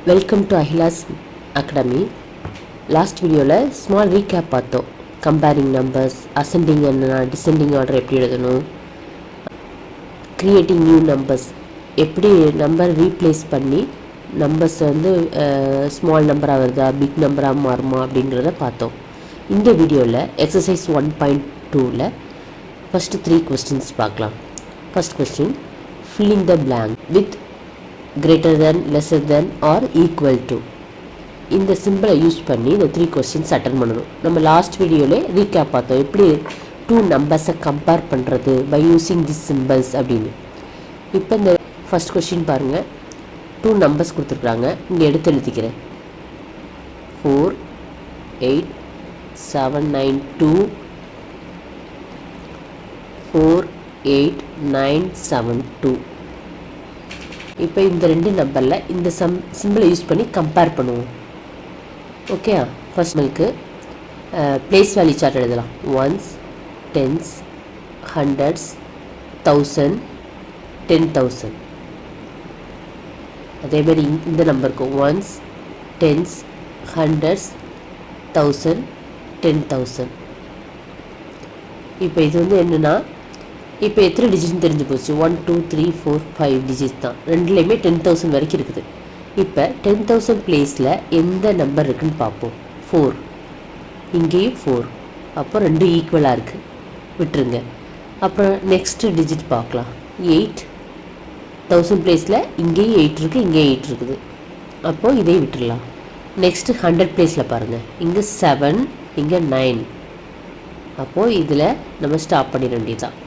Welcome to Ahila's Academy. Last video la small recap பார்த்தோம். Comparing numbers, ascending and descending order எப்படி எழுதணும், creating new numbers, எப்படி number replace பண்ணி numbers வந்து small நம்பராக வருதா பிக் நம்பராக மாறுமா அப்படிங்கிறத பார்த்தோம். இந்த வீடியோவில் எக்ஸசைஸ் 1.2ல் ஃபஸ்ட்டு 3 questions பார்க்கலாம். First question, filling the blank with greater than, lesser than or equal to. இந்த சிம்பிளை யூஸ் பண்ணி இந்த 3 questions அட்டன் பண்ணணும். நம்ம லாஸ்ட் வீடியோவில் ரீகேப் பார்த்தோம், எப்படி 2 நம்பர்ஸை கம்பேர் பண்ணுறது பை யூஸிங் திஸ் சிம்பிள்ஸ் அப்படின்னு. இப்போ இந்த ஃபஸ்ட் கொஸ்டின் பாருங்கள், 2 நம்பர்ஸ் கொடுத்துருக்குறாங்க. இங்கே எடுத்து எழுதிக்கிறேன். 4 8 7 9 2 4 8 9 7 2. இப்போ இந்த ரெண்டு நம்பரில் இந்த சிம்பிளை யூஸ் பண்ணி கம்பேர் பண்ணுவோம். ஓகே, ஃபர்ஸ்ட் நம்மளுக்கு பிளேஸ் வேல்யூ சார்ட் எழுதலாம். Ones, tens, hundreds, 1000, 10,000. அதேமாதிரி இந்த நம்பருக்கு ஒன்ஸ், டென்ஸ், ஹண்ட்ரட்ஸ், 1000, 10,000. இப்போ இது வந்து என்னென்னா, இப்போ எத்தனை டிஜிட்னு தெரிஞ்சு போச்சு. 1 2 3 4 5 டிஜிட்ஸ் தான். ரெண்டுலேயுமே 10,000 வரைக்கும் இருக்குது. இப்போ 10,000 பிளேஸில் எந்த நம்பர் இருக்குதுன்னு பார்ப்போம். 4, இங்கேயும் 4, அப்போ 2 ஈக்குவலாக இருக்குது, விட்டுருங்க. அப்புறம் நெக்ஸ்ட்டு டிஜிட் பார்க்கலாம். 8, 1000 பிளேஸில் இங்கேயும் 8 இருக்குது, இங்கேயும் 8 இருக்குது, அப்போது இதை விட்டுடலாம். நெக்ஸ்ட்டு 100 பிளேஸில் பாருங்கள், இங்கே 7, இங்கே 9, அப்போது இதில் நம்ம ஸ்டாப் பண்ணிட வேண்டியதுதான்.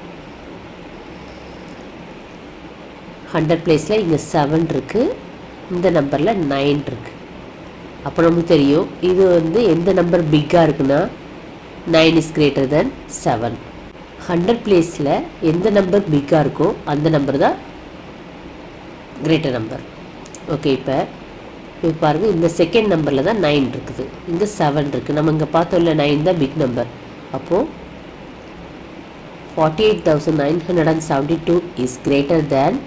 100 பிளேஸில் இங்கே 7 இருக்குது, இந்த நம்பரில் 9 இருக்குது. அப்போ நமக்கு தெரியும் இது வந்து எந்த நம்பர் பிக்காக இருக்குன்னா 9 இஸ் கிரேட்டர் தென் 7. 100 பிளேஸில் எந்த நம்பர் பிக்காக இருக்கோ அந்த நம்பர் தான் கிரேட்டர் நம்பர். ஓகே, இப்போ பாருங்கள், இந்த செகண்ட் நம்பரில் தான் 9 இருக்குது, இங்கே 7 இருக்குது. நம்ம இங்கே பார்த்தோம்ல 9 தான் பிக் நம்பர். அப்போது 48,972 இஸ் கிரேட்டர் தேன்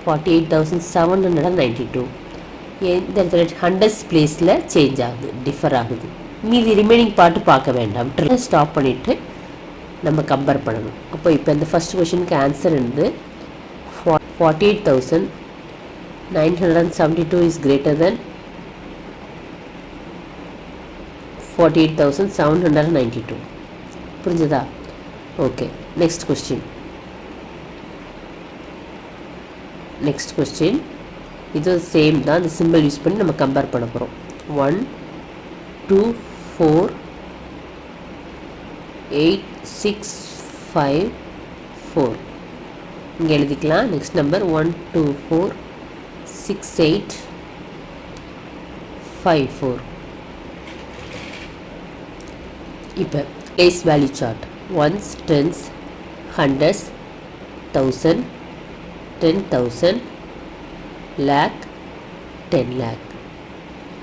48,792. இந்த இடத்துல 100 பிளேஸில் சேஞ்ச் ஆகுது, டிஃபர் ஆகுது. மீதி ரிமைனிங் பார்ட்டு பார்க்க வேண்டாம், ஸ்டாப் பண்ணிவிட்டு நம்ம கம்பேர் பண்ணணும். அப்போ இப்போ இந்த ஃபஸ்ட் கொஷனுக்கு ஆன்சர் வந்து 48,972 இஸ் கிரேட்டர் தென் 48,792. புரிஞ்சுதா? Okay, next question. Next question இது சேம் தான், இந்த சிம்பிள் யூஸ் பண்ணி நம்ம கம்பேர் பண்ண போகிறோம். 1 2 4 8 6 5 4 இங்கே எழுதிக்கலாம். Next number 1 2 4 6 8 5 4. இப்போ place value chart. Ones, tens, hundreds, 1000, 10,000, lakh, 10 lakh.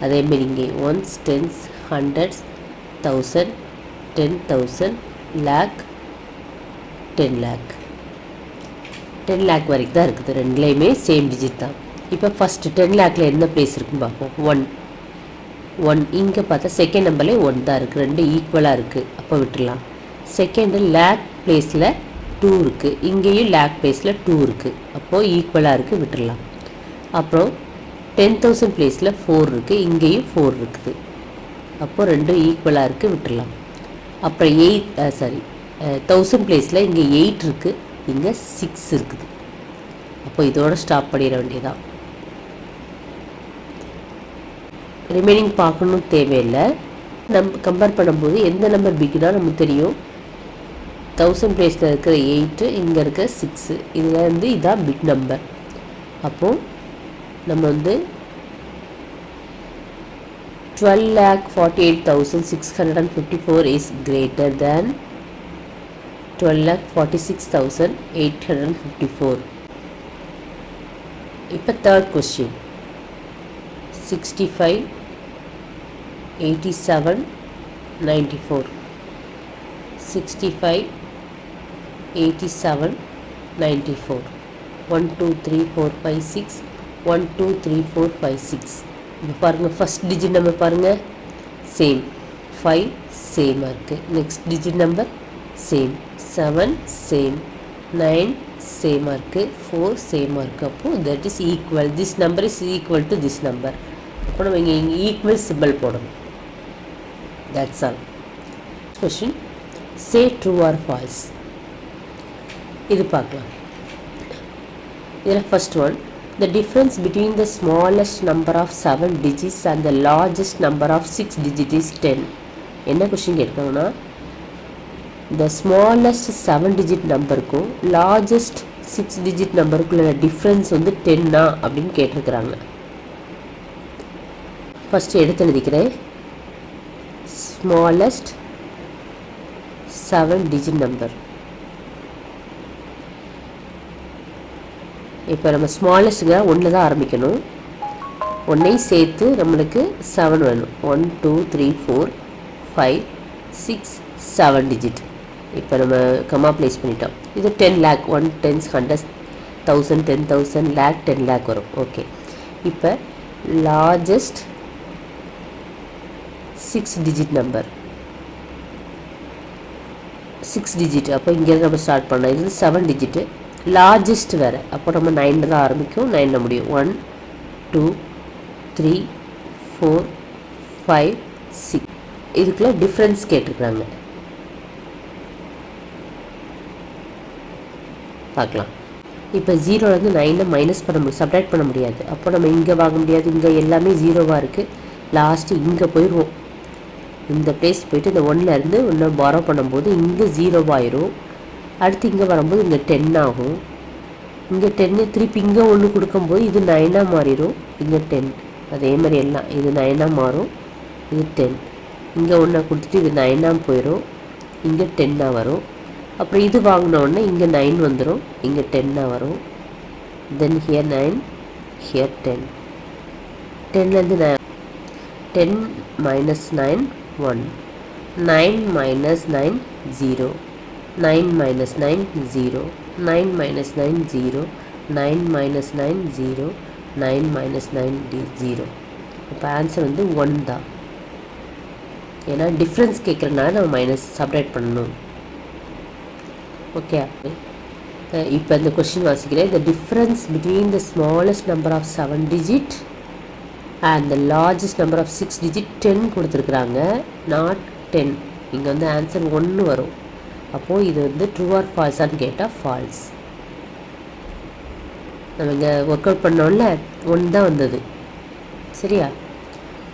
அதேமாரி இங்கே ones, tens, hundreds, 1000, 10,000, lakh, 10 lakh. 10 lakh வரைக்கும் தான் இருக்குது, ரெண்டுலேயுமே சேம் டிஜிட் தான். இப்போ ஃபஸ்ட்டு 10 lakhல என்ன பிளேஸ் இருக்குன்னு பார்ப்போம். 1 இங்கே பார்த்தா செகண்ட் நம்பர்லேயே 1 தான் இருக்குது, ரெண்டு ஈக்குவலாக இருக்குது, அப்போ விட்டுடலாம். செகண்டு லேக் பிளேஸில் 2 இருக்குது, இங்கேயும் லேக் பிளேஸில் 2 இருக்குது, அப்போது ஈக்குவலாக இருக்குது, விட்டுடலாம். அப்புறம் 10,000 பிளேஸில் 4 இருக்குது, இங்கேயும் 4 இருக்குது, அப்போது ரெண்டும் ஈக்குவலாக இருக்குது, விட்டுடலாம். அப்புறம் 1000 பிளேஸில் இங்கே 8 இருக்குது, இங்கே 6 இருக்குது, அப்போ இதோட ஸ்டாப் பண்ணிட வேண்டியதான். ரிமைனிங் பார்க்கணும் தேவையில்லை. நம்ம கம்பேர் பண்ணும்போது எந்த நம்பர் பிக்னா நமக்கு தெரியும். 1000 பிளேஸில் இருக்கிற 8, இங்கே இருக்கிற 6, இதில் வந்து இதுதான் பிக் நம்பர். அப்போது நம்ம வந்து 12,48,654 இஸ் கிரேட்டர் தேன் 12,46,854. இப்போ தேர்ட் கொஸ்டின். 65 87 94. 65 87 94. 1 2 3 4 5 6 1 2 3 4 5 6 இப்போ பாருங்கள் ஃபஸ்ட் டிஜிட் நம்பர் பாருங்கள் சேம் 5 சேமாக இருக்குது. Next digit number same 7 same 9 சேமாக இருக்குது 4 சேமாக இருக்குது. அப்போது that is equal this number is equal to this number. அப்போ நம்ம இங்கே ஈக்குவல் சிம்பிள் போடணும். That's all. Question say true or falls. இது பார்க்கலாம். இதில் first one, the difference between the smallest number of 7 digits and the largest number of 6 digits is 10. என்ன question கேட்குறாங்கன்னா the smallest 7 digit நம்பருக்கும் largest 6 digit நம்பருக்குள்ள டிஃப்ரென்ஸ் வந்து 10 அப்படின்னு கேட்டிருக்கிறாங்க. First எடுத்து எழுதிக்கிறேன். smallest 7 digit number. இப்போ நம்ம ஸ்மாலஸ்ட்டுங்க ஒன்றில் தான் ஆரம்பிக்கணும். ஒன்றையும் சேர்த்து நம்மளுக்கு 7 வேணும். 1 2 3 4 5 6 7 டிஜிட். இப்போ நம்ம கமா ப்ளேஸ் பண்ணிட்டோம். இது 10 lakh 1 10 100 1000 10,000 lakh 10 lakh வரும். ஓகே. இப்போ லார்ஜஸ்ட் 6 டிஜிட் நம்பர் 6 டிஜிட். அப்போ இங்கேருந்து நம்ம ஸ்டார்ட் பண்ணலாம். இது 7 டிஜிட்டு. லார்ஜஸ்ட் வேறு. அப்போ நம்ம 9 தான் ஆரம்பிக்கும். 9 முடியும். 1 2 3 4 5 6. இதுக்குள்ள டிஃப்ரென்ஸ் கேட்டிருக்கிறாங்க. பார்க்கலாம். இப்போ 0லேருந்து 9 மைனஸ் பண்ண முடியும், சப்ட்ராக்ட் பண்ண முடியாது. அப்போ நம்ம இங்கே வாங்க முடியாது. இங்கே எல்லாமே 0வாக இருக்குது. லாஸ்ட்டு இங்கே போயிடுவோம். இந்த பிளேஸ் போய்ட்டு இந்த 1லேருந்து ஒன்று பாரோ பண்ணும்போது இங்கே 0வாயிரும். அடுத்து இங்கே வரும்போது இங்கே 10 ஆகும். இங்கே 10 திருப்பி இங்கே ஒன்று கொடுக்கும்போது இது 9 மாறிடும். இங்கே 10 அதே மாதிரி எல்லாம் இது 9 மாறும். இது 10 இங்கே ஒன்று கொடுத்துட்டு இது 9 போயிடும். இங்கே 10 வரும். அப்புறம் இது வாங்கினோடனே இங்கே 9 வந்துடும். இங்கே 10 வரும். தென் here 9 here 10. 10லேருந்து 10 minus 9 1 9 minus 9 0 9 minus 9 0 9 minus 9 0 9 minus 9 0 9 minus 9 0. இப்போ ஆன்சர் வந்து 1 தான். ஏன்னா டிஃப்ரென்ஸ் கேட்குறதுனால நம்ம மைனஸ் சப்ட்ராக்ட் பண்ணணும். ஓகே. இப்போ இந்த கொஸ்டின் வாசிக்கிறேன். the difference between the smallest number of 7 digit and the largest number of 6 digit 10 கொடுத்துருக்குறாங்க. not 10. இங்கே வந்து ஆன்சர் 1 வரும். அப்போது இது வந்து ட்ரூ ஆர் ஃபால்ஸான்னு கேட்டால் ஃபால்ஸ். நம்ம இங்கே ஒர்க் அவுட் பண்ணோம்ல 1 தான் வந்தது. சரியா?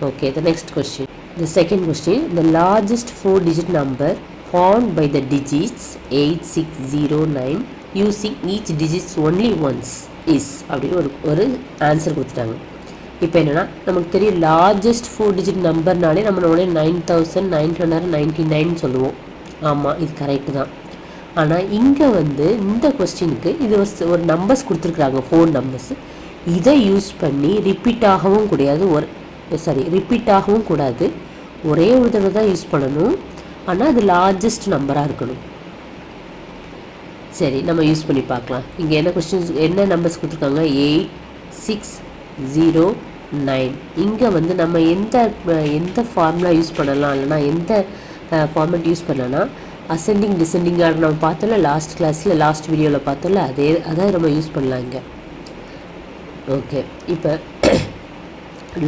Okay. the next question, the second question, the largest 4 digit number found by the digits 8 6 0 9 using each digits only once is அப்படின்னு ஒரு ஆன்சர் கொடுத்துட்டாங்க. இப்போ என்னென்னா நமக்கு தெரியும் லார்ஜஸ்ட் 4 டிஜிட் நம்பர்னாலே நம்ம உடனே 9999 சொல்லுவோம். ஆமாம், இது கரெக்டு தான். ஆனால் இங்கே வந்து இந்த கொஸ்டினுக்கு இது ஒரு நம்பர்ஸ் கொடுத்துருக்குறாங்க, 4 நம்பர்ஸ். இதை யூஸ் பண்ணி ரிப்பீட் ஆகவும் கூடாது, ஒரே ஒரு தடவை தான் யூஸ் பண்ணணும். ஆனால் அது லார்ஜஸ்ட் நம்பராக இருக்கணும். சரி, நம்ம யூஸ் பண்ணி பார்க்கலாம். இங்கே என்ன கொஸ்டின்ஸ் என்ன நம்பர்ஸ் கொடுத்துருக்காங்க? 8 6 0 9. இங்கே வந்து நம்ம எந்த ஃபார்முலா யூஸ் பண்ணலாம், இல்லைனா எந்த ஃபார்மேட் யூஸ் பண்ணலாம்னா அசெண்டிங் டிசெண்டிங் ஆர்டர் நம்ம பார்த்தோம்ல லாஸ்ட் கிளாஸில், லாஸ்ட் வீடியோவில் பார்த்தோம்ல, அதான் நம்ம யூஸ் பண்ணலாம் இங்கே. ஓகே. இப்போ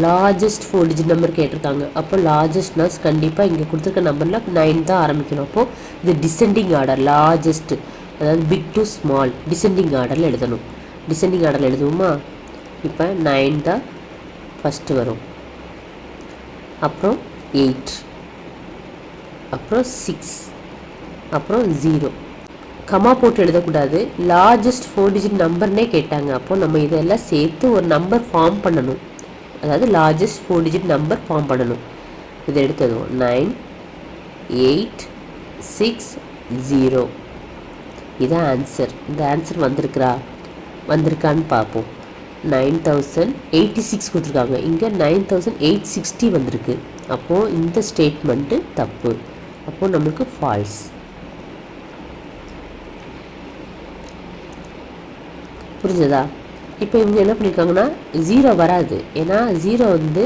லார்ஜஸ்ட் 4 டிஜிட் நம்பர் கேட்டிருக்காங்க. அப்போ லார்ஜஸ்ட்னா கண்டிப்பாக இங்கே கொடுத்துருக்க நம்பரில் 9 தான் ஆரம்பிக்கணும். அப்போது இது டிசெண்டிங் ஆர்டர், லார்ஜஸ்ட் அதாவது பிக் டு ஸ்மால் டிசெண்டிங் ஆர்டரில் எழுதணும். டிசெண்டிங் ஆர்டரில் எழுதுவோமா? இப்போ 9 தான் ஃபஸ்ட்டு வரும், அப்புறம் 8, அப்புறம் 6, அப்புறம் 0. கமா போட்டு எழுதக்கூடாது. லார்ஜஸ்ட் 4 டிஜிட் நம்பர்னே கேட்டாங்க. அப்போ நம்ம இதெல்லாம் சேர்த்து ஒரு நம்பர் ஃபார்ம் பண்ணணும். அதாவது லார்ஜஸ்ட் 4 டிஜிட் நம்பர் ஃபார்ம் பண்ணணும். இதை எடுத்ததும் 9 8 6 0. இதான் ஆன்சர். இந்த ஆன்சர் வந்திருக்கான்னு பார்ப்போம். 9086 கொடுத்துருக்காங்க. இங்கே 9860 வந்திருக்கு. அப்போது இந்த ஸ்டேட்மெண்ட்டு தப்பு. அப்போது நம்மளுக்கு ஃபால்ஸ். புரிஞ்சதா? இப்போ இவங்க என்ன பண்ணியிருக்காங்கன்னா 0 வராது, ஏன்னா 0 வந்து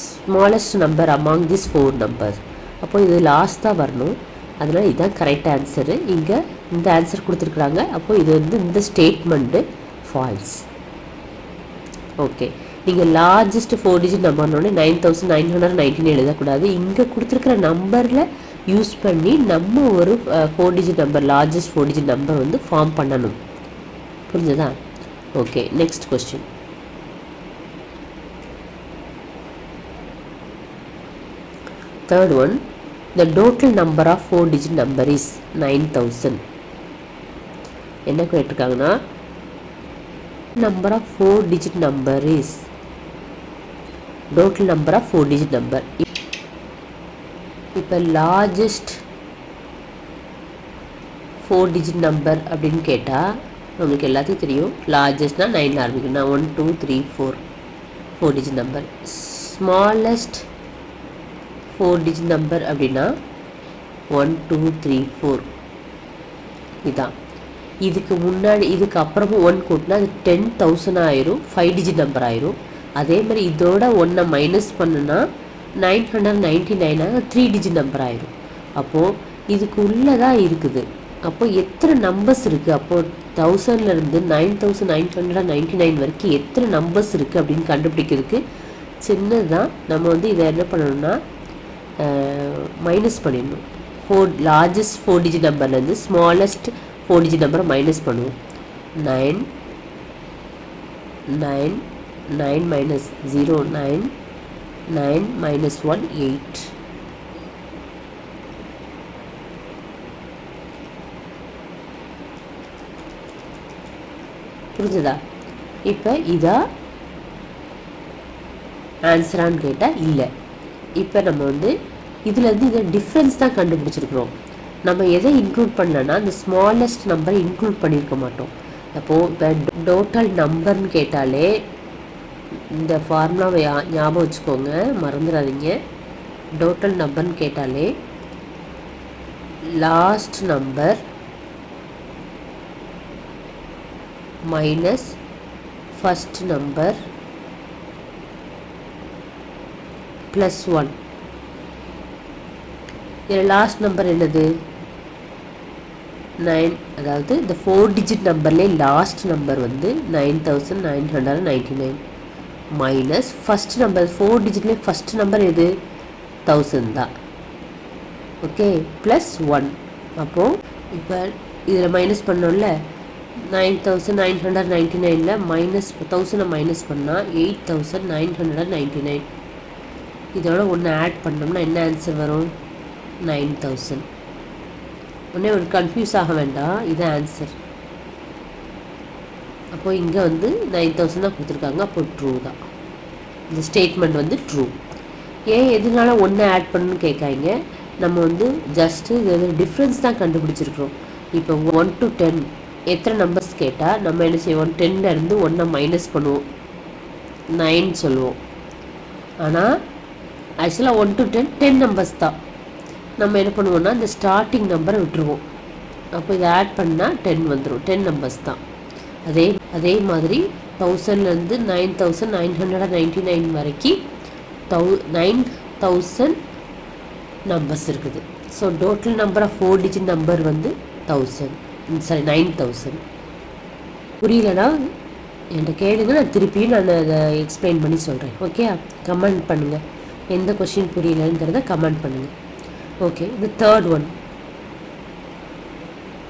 smallest number among this 4 numbers. அப்போ இது லாஸ்ட் தான் வரணும். அதனால் இதுதான் கரெக்ட் ஆன்சரு. இங்கே இந்த ஆன்சர் கொடுத்துருக்குறாங்க. அப்போ இது வந்து இந்த ஸ்டேட்மெண்ட்டு ஃபால்ஸ். ஓகே, நீங்கள் லார்ஜஸ்ட் 4 டிஜிட் நம்பர்னோடனே 9919 எழுதக்கூடாது. இங்கே கொடுத்துருக்குற நம்பரில் யூஸ் பண்ணி நம்ம ஒரு 4 digit number, largest 4 digit number வந்து ஃபார்ம் பண்ணணும். புரிஞ்சதா? Okay, next question. Third one, the total number of 4 digit number is 9000. என்ன கேட்டிருக்காங்கன்னா number of 4 digit number is total number of 4 digit number. இப்போ largest 4 digit number அப்படின்னு கேட்டால் உங்களுக்கு எல்லாத்துக்கும் தெரியும். லார்ஜஸ்ட்னா 9 ஆரம்பிக்கும்னா 1 2 3 4 4 digit number. Smallest 4 digit number அப்படின்னா 1 2 3 4 இதான். இதுக்கு முன்னாடி இதுக்கு அப்புறமும் 1 கூட்டினா அது 10,000 ஆயிரும், 5 digit number ஆயிரும். அதே மாதிரி இதோட 1 மைனஸ் பண்ணுனா 999 3 digit number ஆயிரும். அப்போது இதுக்கு உள்ளதான் இருக்குது. அப்போது எத்தனை நம்பர்ஸ் இருக்குது? அப்போது 1000லேருந்து 9999 வரைக்கும் எத்தனை நம்பர்ஸ் இருக்குது அப்படின்னு கண்டுபிடிக்கிறதுக்கு சின்னதான் நம்ம வந்து இதை என்ன பண்ணணும்னா மைனஸ் பண்ணிடணும். லார்ஜஸ்ட் 4 டிஜிட் நம்பர்லேருந்து ஸ்மாலஸ்ட் 4 டிஜிட் நம்பரை மைனஸ் பண்ணுவோம். 9 9 9 minus 0 9 9 minus 1 8. புரிஞ்சுதா? இப்போ இதா ஆன்சரான்னு கேட்டால் இல்லை. இப்போ நம்ம வந்து இதுலேருந்து இதை டிஃப்ரென்ஸ் தான் கண்டுபிடிச்சிருக்கிறோம். நம்ம எதை இன்க்ளூட் பண்ணலன்னா அந்த ஸ்மாலஸ்ட் நம்பரை இன்க்ளூட் பண்ணியிருக்க மாட்டோம். அப்போது இப்போ டோட்டல் நம்பர்னு கேட்டாலே இந்த ஃபார்முலாவை ஞாபகம் வச்சுக்கோங்க, மறந்துடாதீங்க. டோட்டல் நம்பர்னு கேட்டாலே last number minus first number plus 1. இதில் லாஸ்ட் நம்பர் என்னது? 9. அதாவது இந்த 4 டிஜிட் நம்பர்லேயே லாஸ்ட் நம்பர் வந்து 9999 மைனஸ் ஃபஸ்ட் நம்பர் 4 டிஜிட்லேயே ஃபஸ்ட் நம்பர் எது? 1000 தான். Okay, plus 1. அப்போது இப்போ இதில் மைனஸ் பண்ணோம்ல, 9999ல் மைனஸ் 1000 மைனஸ் பண்ணால் 8999. இதோட ஒன்று ஆட் பண்ணோம்னா என்ன ஆன்சர் வரும்? 9000. உடனே ஒரு கன்ஃபியூஸ் ஆக வேண்டாம், இது ஆன்சர். அப்போது இங்கே வந்து 9000 தான் கொடுத்துருக்காங்க. அப்போ ட்ரூ தான், இந்த ஸ்டேட்மெண்ட் வந்து ட்ரூ. ஏன் எதனால ஒன்று ஆட் பண்ணணும்னு கேட்காங்க. நம்ம வந்து ஜஸ்ட்டு இது டிஃப்ரென்ஸ் தான் கண்டுபிடிச்சிருக்கிறோம். இப்போ 1 to 10 எத்தனை நம்பர்ஸ் கேட்டால் நம்ம என்ன செய்வோம்? 10லேருந்து 1 மைனஸ் பண்ணுவோம், 9 சொல்லுவோம். ஆனால் ஆக்சுவலாக 1 to 10 நம்பர்ஸ் தான். நம்ம என்ன பண்ணுவோம்னா இந்த ஸ்டார்டிங் நம்பரை விட்டுருவோம். அப்போ இதை ஆட் பண்ணால் 10 வந்துடும். 10 நம்பர்ஸ் தான். அதே மாதிரி 1000லேருந்து 9999 வரைக்கும் 9000 நம்பர்ஸ் இருக்குது. So total number of 4 digit number வந்து 9000. புரியலனா என்கிட்ட கேளுங்க, நான் திருப்பியும் நான் அதை எக்ஸ்பிளைன் பண்ணி சொல்கிறேன். ஓகே, கமெண்ட் பண்ணுங்கள். எந்த கொஷின் புரியலங்கிறத கமெண்ட் பண்ணுங்கள். ஓகே, இந்த third one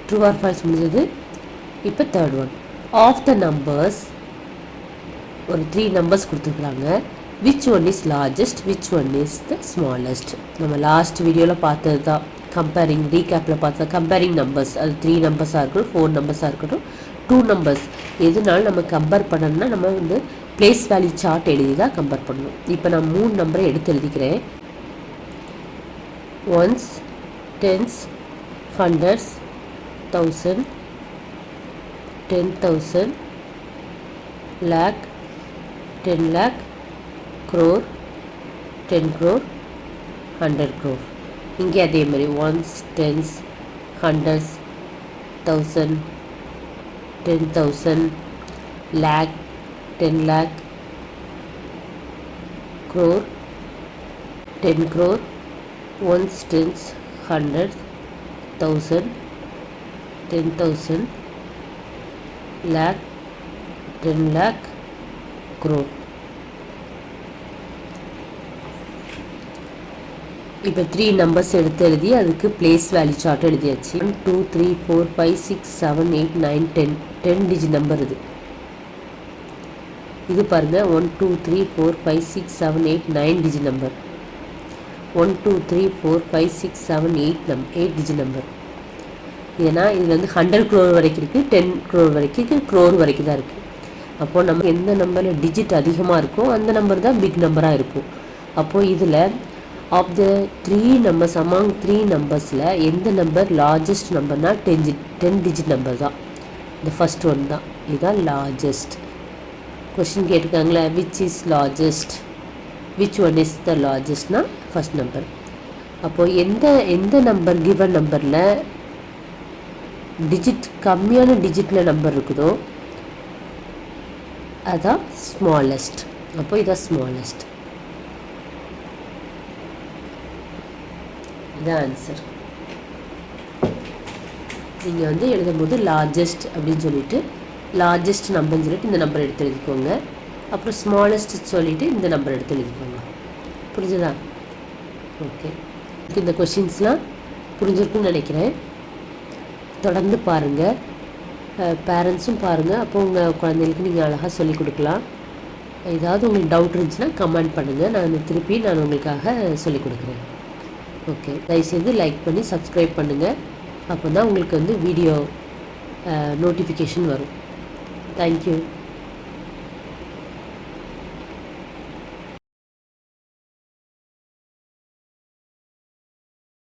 true or false முடிஞ்சது. இப்போ third one, of the numbers ஒரு 3 நம்பர்ஸ் கொடுத்துருக்குறாங்க. Which one is largest, which one is the smallest. நம்ம லாஸ்ட் வீடியோவில் பார்த்தது தான். கம்பேரிங் ரீகேப்பில் பார்த்தா கம்பேரிங் நம்பர்ஸ், அது 3 நம்பர்ஸாக இருக்கட்டும், 4 நம்பர்ஸாக இருக்கட்டும், 2 நம்பர்ஸ் எதுனாலும் நம்ம கம்பேர் பண்ணணும்னா நம்ம வந்து பிளேஸ் வேல்யூ சார்ட் எழுதி தான் கம்பேர் பண்ணணும். இப்போ நான் 3 நம்பரை எடுத்து எழுதிக்கிறேன். Ones, tens, hundreds, 1000, 10,000, lakh, 10 lakh, crore, 10 crore, 100 crore. இங்கே அதே மாதிரி once, tens, hundreds, 1000, 10,000, lakh, 10 lakh, crore, 10 crore, ones, tens, hundreds, thousand, 10,000, lakh, 10 lakh, crore. இப்போ 3 நம்பர்ஸ் எடுத்து எழுதி அதுக்கு பிளேஸ் வேல்யூ சார்ட் எழுதியாச்சு. 1 2 3 4 5 6 7 8 9 10 10 டிஜிட் நம்பர் இது பாருங்க 1 2 3 4 5 6 7 8 9 டிஜிட் நம்பர். 1 2 3 4 5 6 7 8 digit number. ஏன்னா இதில் வந்து 100 crore வரைக்கும் இருக்குது, 10 crore வரைக்கும் இருக்குது, crore வரைக்கும் தான் இருக்குது. அப்போது நம்ம எந்த நம்பரில் டிஜிட் அதிகமாக இருக்கோ அந்த நம்பர் தான் பிக் நம்பராக இருக்கும். அப்போது இதில் ஆஃப் த 3 numbers among 3 நம்பர்ஸில் எந்த நம்பர் லார்ஜஸ்ட் நம்பர்னா 10 டிஜிட் நம்பர் தான். இந்த ஃபஸ்ட் ஒன் தான், இதுதான் லார்ஜஸ்ட். கொஷின் கேட்டிருக்காங்களே which is largest, which one is the லார்ஜஸ்ட்னா ஃபஸ்ட் நம்பர். அப்போது எந்த நம்பர் கிவன் நம்பரில் டிஜிட் கம்மியான டிஜிட்டில் நம்பர் இருக்குதோ அதான் ஸ்மாலஸ்ட். அப்போ இதான் ஸ்மாலஸ்ட். இதான் ஆன்சர். நீங்கள் வந்து எழுதும்போது லார்ஜஸ்ட் அப்படின்னு சொல்லிட்டு லார்ஜஸ்ட் நம்பர்னு சொல்லிட்டு இந்த நம்பர் எடுத்து எழுதிக்கோங்க. அப்புறம் ஸ்மாலஸ்ட் சொல்லிவிட்டு இந்த நம்பர் எடுத்து எழுதிக்கோங்க. புரிஞ்சுதா? ஓகே, இந்த கொஷின்ஸ்லாம் புரிஞ்சிருக்குன்னு நினைக்கிறேன். தொடர்ந்து பாருங்கள், பேரண்ட்ஸும் பாருங்கள். அப்போ உங்கள் குழந்தைகளுக்கு நீங்கள் அழகாக சொல்லிக் கொடுக்கலாம். ஏதாவது உங்களுக்கு டவுட் இருந்துச்சுன்னா கமெண்ட் பண்ணுங்கள், நான் திருப்பி உங்களுக்காக சொல்லிக் கொடுக்குறேன். ஓகே, தயவுசெய்து லைக் பண்ணி சப்ஸ்கிரைப் பண்ணுங்கள். அப்போ தான் உங்களுக்கு வந்து வீடியோ நோட்டிஃபிகேஷன் வரும். தேங்க்யூ.